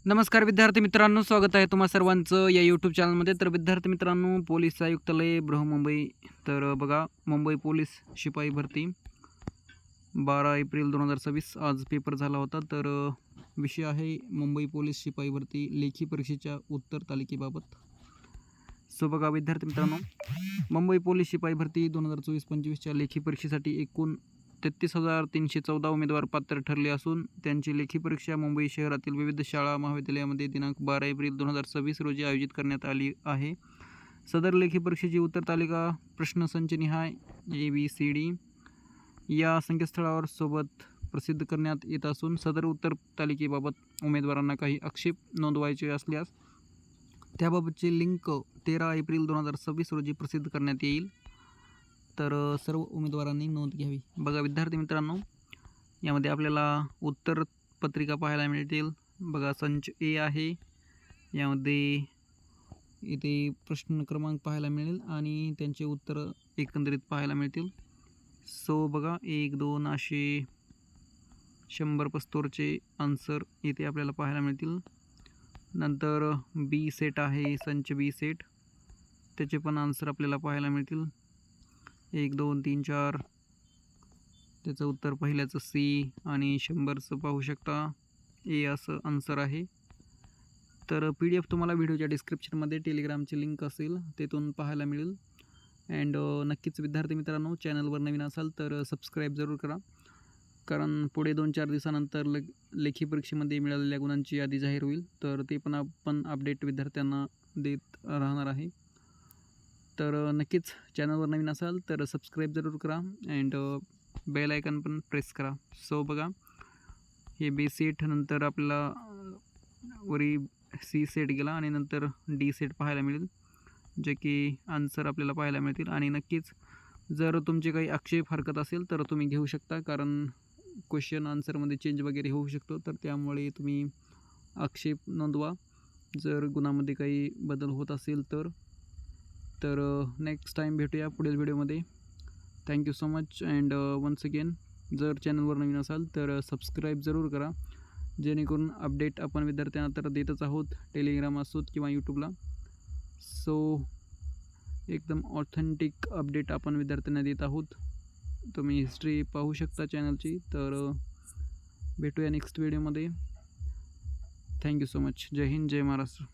नमस्कार विद्यार्थी मित्रांनो, स्वागत आहे तुम्हा सर्वांचं या यूट्यूब चॅनलमध्ये. तर विद्यार्थी मित्रांनो, पोलीस आयुक्तालय बृहमुंबई. तर बघा, मुंबई पोलीस शिपाई भरती 12 एप्रिल 2026 आज पेपर झाला होता. तर विषय आहे मुंबई पोलीस शिपाई भरती लेखी परीक्षेच्या उत्तर तालिकेबाबत. सो बघा विद्यार्थी मित्रांनो, मुंबई पोलीस शिपाई भरती 2024-25च्या लेखी परीक्षेसाठी एकूण 33,314 उमेदवार पात्र ठरले असून त्यांची लेखी परीक्षा मुंबई शहरातील विविध शाळा महाविद्यालयामध्ये दिनांक 12 एप्रिल 2026 रोजी आयोजित करण्यात आली आहे. सदर लेखी परीक्षेची उत्तर तालिका प्रश्नसंचनिहाय ABCD या संकेतस्थळावर सोबत प्रसिद्ध करण्यात येत असून सदर उत्तर तालिकेबाबत उमेदवारांना काही आक्षेप नोंदवायचे असल्यास त्याबाबतचे लिंक 13 एप्रिल 2026 रोजी प्रसिद्ध करण्यात येईल. तर सर्व उमेदवारांनी नोंद घ्यावी. बघा विद्यार्थी मित्रांनो, यामध्ये आपल्याला उत्तर पत्रिका पाहायला मिळतील. बघा संच ए आहे, यामध्ये इथे प्रश्न क्रमांक पाहायला मिळेल आणि त्यांचे उत्तर एकंदरीत पाहायला मिळतील. सो बघा 1, 2 असे 100 आन्सर इथे आपल्याला पाहायला मिळतील. नंतर बी सेट आहे, संच बी सेट, त्याचे पण आन्सर आपल्याला पाहायला मिळतील. 1, 2, 3, 4 त्याचं उत्तर पहिल्याचं सी आणि 100चं पाहू शकता ए असं आन्सर आहे. तर PDF तुम्हाला व्हिडिओच्या डिस्क्रिप्शनमध्ये टेलिग्रामची लिंक असेल तिथून पाहायला मिळेल. अँड नक्कीच विद्यार्थी मित्रांनो, चॅनलवर नवीन असाल तर सबस्क्राईब जरूर करा, कारण पुढे 2-4 दिवसानंतर लेखी परीक्षेमध्ये मिळालेल्या गुणांची यादी जाहीर होईल. तर ते पण आपण अपडेट विद्यार्थ्यांना देत राहणार आहे. तर नक्कीच चॅनलवर नवीन असाल तर सबस्क्राईब जरूर करा अँड बेल आयकन पण प्रेस करा. सो बघा, हे बी सेट नंतर आपल्याला वरी सी सेट गेला आणि नंतर डी सेट पाहायला मिळेल, जे की आन्सर आपल्याला पाहायला मिळतील. आणि नक्कीच जर तुमचे काही आक्षेप हरकत असेल तर तुम्ही घेऊ शकता, कारण क्वेश्चन आन्सरमध्ये चेंज वगैरे होऊ शकतो. तर त्यामुळे तुम्ही आक्षेप नोंदवा जर गुणामध्ये काही बदल होत असेल तर. नेक्स्ट टाईम भेटूया पुढील व्हिडिओमध्ये. Thank you so much and once again, जर चॅनलवर नवीन असाल तर सबस्क्राईब जरूर करा, जेणेकरून अपडेट आपण विद्यार्थ्यांना तर देतच आहोत, टेलिग्राम असोत किंवा यूट्यूबला. सो एकदम ऑथेंटिक अपडेट आपण विद्यार्थ्यांना देत आहोत. तुम्ही हिस्ट्री पाहू शकता चॅनलची. तर भेटूया नेक्स्ट व्हिडिओमध्ये. Thank you so much. जय हिंद, जय महाराष्ट्र.